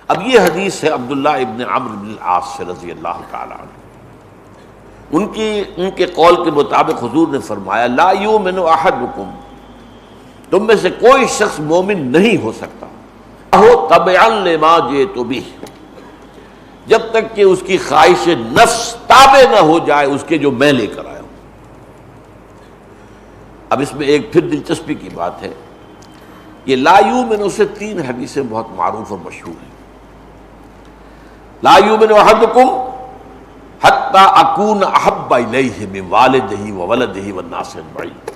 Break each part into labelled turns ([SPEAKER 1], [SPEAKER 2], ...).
[SPEAKER 1] اب یہ حدیث ہے عبداللہ ابن عمرو بن العاص سے رضی اللہ تعالی عنہ، ان کے قول کے مطابق حضور نے فرمایا لا یؤمن احدکم، تم میں سے کوئی شخص مومن نہیں ہو سکتا ہو تبعا لما جئت بہ، جب تک کہ اس کی خواہش نفس تابع نہ ہو جائے اس کے جو میں لے کر آیا ہوں۔ اب اس میں ایک پھر دلچسپی کی بات ہے، یہ لا یؤمن سے 3 حدیثیں بہت معروف اور مشہور ہیں۔ لا یؤمن احدکم حتی اکون احب الیہ من والدہ وولدہ والناس اجمعین،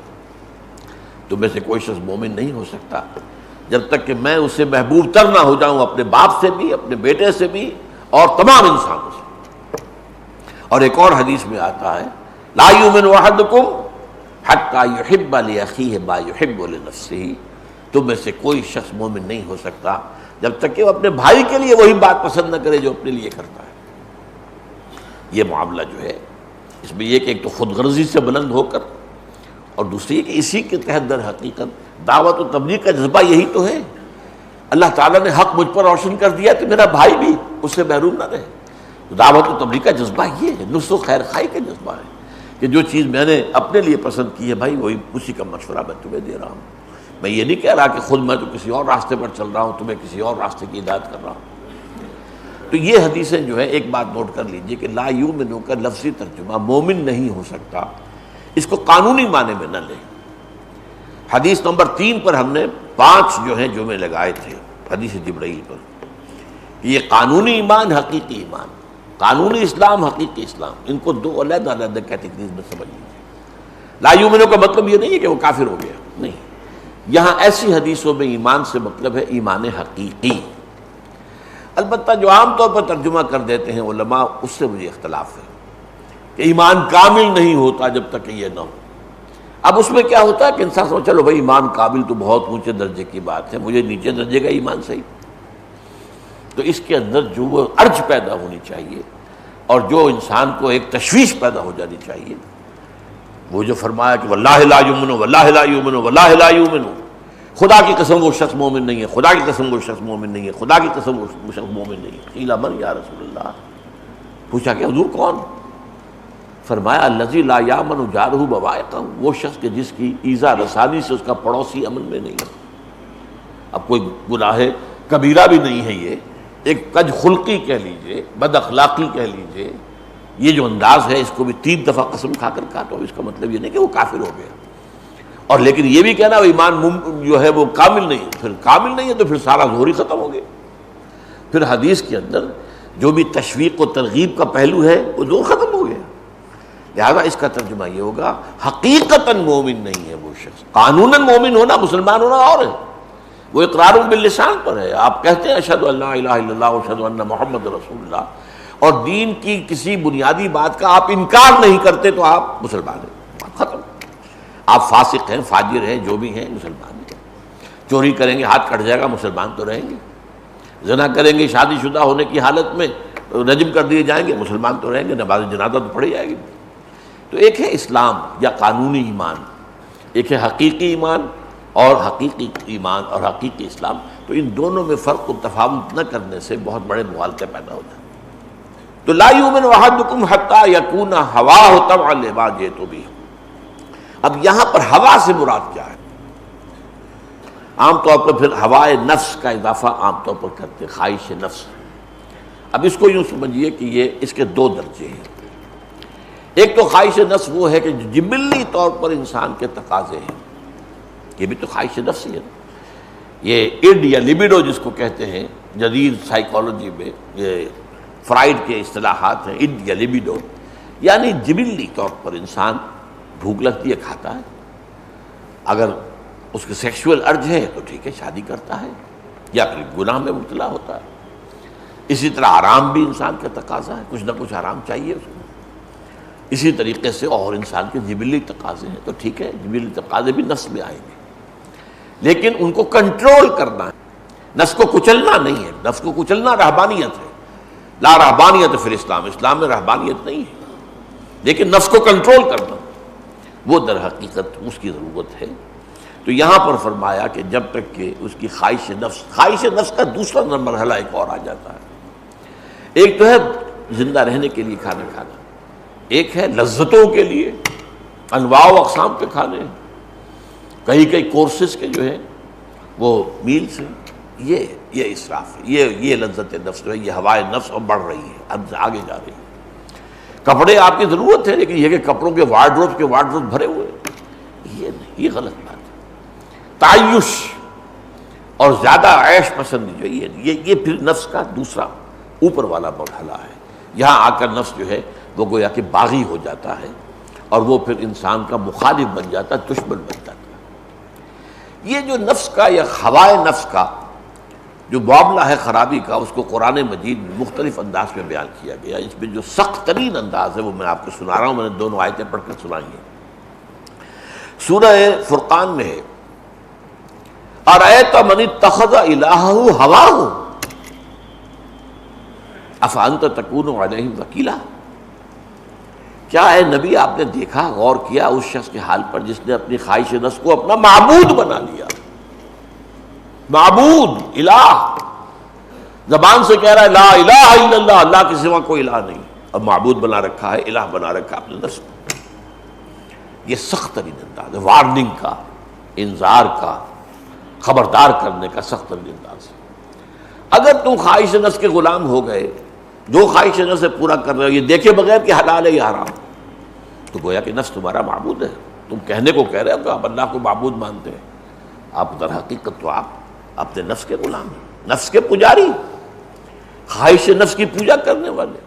[SPEAKER 1] تم میں سے کوئی شخص مومن نہیں ہو سکتا جب تک کہ میں اسے محبوب تر نہ ہو جاؤں، اپنے باپ سے بھی، اپنے بیٹے سے بھی، اور تمام انسانوں سے۔ اور ایک اور حدیث میں آتا ہے لا یؤمن احدکم حتی یحب لاخیہ ما یحب لنفسہ، تم میں سے کوئی شخص مومن نہیں ہو سکتا جب تک کہ وہ اپنے بھائی کے لیے وہی بات پسند نہ کرے جو اپنے لیے کرتا ہے۔ یہ معاملہ جو ہے اس میں یہ کہ ایک تو خود غرضی سے بلند ہو کر، اور دوسری کہ اسی کے تحت در حقیقت دعوت و تبلیغ کا جذبہ یہی تو ہے۔ اللہ تعالیٰ نے حق مجھ پر روشن کر دیا کہ میرا بھائی بھی اس سے محروم نہ رہے، دعوت و تبلیغ کا جذبہ یہ ہے، نصح و خیر خواہی کا جذبہ ہے کہ جو چیز میں نے اپنے لیے پسند کی ہے بھائی وہی اسی کا مشورہ میں تمہیں دے رہا ہوں۔ میں یہ نہیں کہہ رہا کہ خود میں تو کسی اور راستے پر چل رہا ہوں، تمہیں کسی اور راستے کی ہدایت کر رہا ہوں۔ تو یہ حدیثیں جو ہے ایک بات نوٹ کر لیجئے کہ لا یؤمن کا لفظی ترجمہ مومن نہیں ہو سکتا، اس کو قانونی معنی میں نہ لیں۔ حدیث نمبر 3 پر ہم نے 5 جو ہیں جمعے لگائے تھے حدیث جبرائیل پر، یہ قانونی ایمان، حقیقی ایمان، قانونی اسلام، حقیقی اسلام، ان کو 2 علیحدہ علیحدہ کیٹیگریز میں سمجھ لیجیے۔ لا یؤمن کا مطلب یہ نہیں ہے کہ وہ کافر ہو گیا، نہیں، یہاں ایسی حدیثوں میں ایمان سے مطلب ہے ایمان حقیقی۔ البتہ جو عام طور پر ترجمہ کر دیتے ہیں علماء، اس سے مجھے اختلاف ہے کہ ایمان کامل نہیں ہوتا جب تک کہ یہ نہ ہو۔ اب اس میں کیا ہوتا ہے کہ انسان سوچ چلو بھائی ایمان کامل تو بہت اونچے درجے کی بات ہے، مجھے نیچے درجے کا ایمان صحیح، تو اس کے اندر جو وہ ارج پیدا ہونی چاہیے اور جو انسان کو ایک تشویش پیدا ہو جانی چاہیے، وہ جو فرمایا کہ واللہ لا یؤمن واللہ لا یؤمن واللہ لا یؤمن، خدا کی قسم وہ شخص مومن نہیں ہے، خدا کی قسم وہ شخص مومن نہیں ہے، خدا کی قسم وہ شخص مومن نہیں ہے۔ قیل من یا رسول اللہ، پوچھا کہ حضور کون؟ فرمایا الذی لا یامن جارہ بوائقہ، وہ شخص کہ جس کی ایذا رسانی سے اس کا پڑوسی امن میں نہیں ہے۔ اب کوئی گناہ کبیرہ بھی نہیں ہے، یہ ایک کج خلقی کہہ لیجئے، بد اخلاقی کہہ لیجئے، یہ جو انداز ہے اس کو بھی 3 دفعہ قسم کھا کر کہا، تو اس کا مطلب یہ نہیں کہ وہ کافر ہو گیا، اور لیکن یہ بھی کہنا وہ ایمان جو ہے وہ کامل نہیں ہے، پھر کامل نہیں ہے تو پھر سارا ظہور ہی ختم ہو گیا۔ پھر حدیث کے اندر جو بھی تشویق و ترغیب کا پہلو ہے وہ ظہور ختم ہو گیا۔ لہذا اس کا ترجمہ یہ ہوگا حقیقتاً مومن نہیں ہے وہ شخص، قانوناً مومن ہونا، مسلمان ہونا اور ہے، وہ اقرار باللسان پر ہے، آپ کہتے ہیں اشہد ان لا الہ الا اللہ واشہد ان محمد رسول اللہ، اور دین کی کسی بنیادی بات کا آپ انکار نہیں کرتے تو آپ مسلمان ہیں، ختم۔ آپ فاسق ہیں، فاجر ہیں، جو بھی ہیں، مسلمان ہیں۔ چوری کریں گے ہاتھ کٹ جائے گا، مسلمان تو رہیں گے۔ زنا کریں گے شادی شدہ ہونے کی حالت میں رجم کر دیے جائیں گے، مسلمان تو رہیں گے، نماز جنازہ تو پڑھی جائے گی۔ تو ایک ہے اسلام یا قانونی ایمان، ایک ہے حقیقی ایمان اور حقیقی ایمان اور حقیقی اسلام، تو ان دونوں میں فرق و تفاوت نہ کرنے سے بہت بڑے مغالطے پیدا ہو جائیں۔ تو لا یؤمن احدکم حتی یکون ہواہ تبعا لما جئت بہ۔ اب یہاں پر ہوا سے مراد کیا ہے؟ عام طور پر پھر ہوائے نفس کا اضافہ عام طور پر کرتے، خواہش نفس۔ اب اس کو یوں سمجھیے کہ یہ اس کے 2 درجے ہیں۔ ایک تو خواہش نفس وہ ہے کہ جبلی طور پر انسان کے تقاضے ہیں، یہ بھی تو خواہش نفس ہی ہے نا۔ یہ اڈ یا لیبیڈو جس کو کہتے ہیں جدید سائیکالوجی میں، یہ فرائیڈ کے اصطلاحات ہیں، اڈ یا لیبیڈو، یعنی جبلی طور پر انسان بھوک لگتی ہے کھاتا ہے، اگر اس کے سیکشول ارج ہے تو ٹھیک ہے شادی کرتا ہے یا پھر گناہ میں مبتلا ہوتا ہے۔ اسی طرح آرام بھی انسان کا تقاضا ہے، کچھ نہ کچھ آرام چاہیے اس کو۔ اسی طریقے سے اور انسان کے جبلی تقاضے ہیں، تو ٹھیک ہے جبلی تقاضے بھی نفس میں آئیں گے، لیکن ان کو کنٹرول کرنا ہے، نفس کو کچلنا نہیں ہے۔ نفس کو کچلنا رہبانیت ہے، لا رہبانیت فی الاسلام، اسلام میں رہبانیت نہیں ہے، لیکن نفس کو کنٹرول کرنا وہ در حقیقت اس کی ضرورت ہے۔ تو یہاں پر فرمایا کہ جب تک کہ اس کی خواہش نفس کا دوسرا مرحلہ ایک اور آ جاتا ہے. ایک تو ہے زندہ رہنے کے لیے کھانا کھانا، ایک ہے لذتوں کے لیے انواع و اقسام کے کھانے، کئی کورسز کے جو ہے وہ میلز ہیں. یہ اسراف ہے، یہ لذت نفس جو ہے، یہ ہوائے نفس اب بڑھ رہی ہے، اب آگے جا رہی ہے. کپڑے آپ کی ضرورت ہے، لیکن یہ کہ کپڑوں کے وارڈروب بھرے ہوئے، یہ نہیں، یہ غلط بات ہے. تعیش اور زیادہ عیش پسندی جو ہے یہ پھر نفس کا دوسرا اوپر والا مرحلہ ہے. یہاں آ کر نفس جو ہے وہ گویا کہ باغی ہو جاتا ہے اور وہ پھر انسان کا مخالف بن جاتا ہے، دشمن بن جاتا ہے. یہ جو نفس کا یا ہوائے نفس کا جو معاملہ ہے خرابی کا، اس کو قرآن مجید میں مختلف انداز میں بیان کیا گیا. اس میں جو سخت ترین انداز ہے وہ میں آپ کو سنا رہا ہوں، میں نے دونوں آیتیں پڑھ کر سنائی ہیں. سورہ فرقان میں ہے اَرَأَيْتَ مَنِ اتَّخَذَ إِلَٰهَهُ هَوَاهُ أَفَأَنْتَ تَكُونُ عَلَيْهِمْ وَكِيلًا. کیا اے نبی آپ نے دیکھا، غور کیا اس شخص کے حال پر جس نے اپنی خواہش نفس کو اپنا معبود بنا لیا. معبود، الہ، زبان سے کہہ رہا ہے لا الہ الا اللہ، اللہ کے سوا کوئی الہ نہیں، اب معبود بنا رکھا ہے، الہ بنا رکھا ہے اپنے نفس کو. یہ سخت ترین انداز ہے، وارننگ کا، انذار کا، خبردار کرنے کا سخت ترین انداز ہے. اگر تم خواہش نفس کے غلام ہو گئے، جو خواہش نفس سے پورا کر رہے ہو، یہ دیکھے بغیر کہ حلال ہے یا حرام، تو گویا کہ نفس تمہارا معبود ہے. تم کہنے کو کہہ رہے ہو کہ آپ اللہ کو معبود مانتے ہیں، آپ در حقیقت تو آپ اپنے نفس کے غلام ہیں، نفس کے پجاری، خواہش نفس کی پوجا کرنے والے.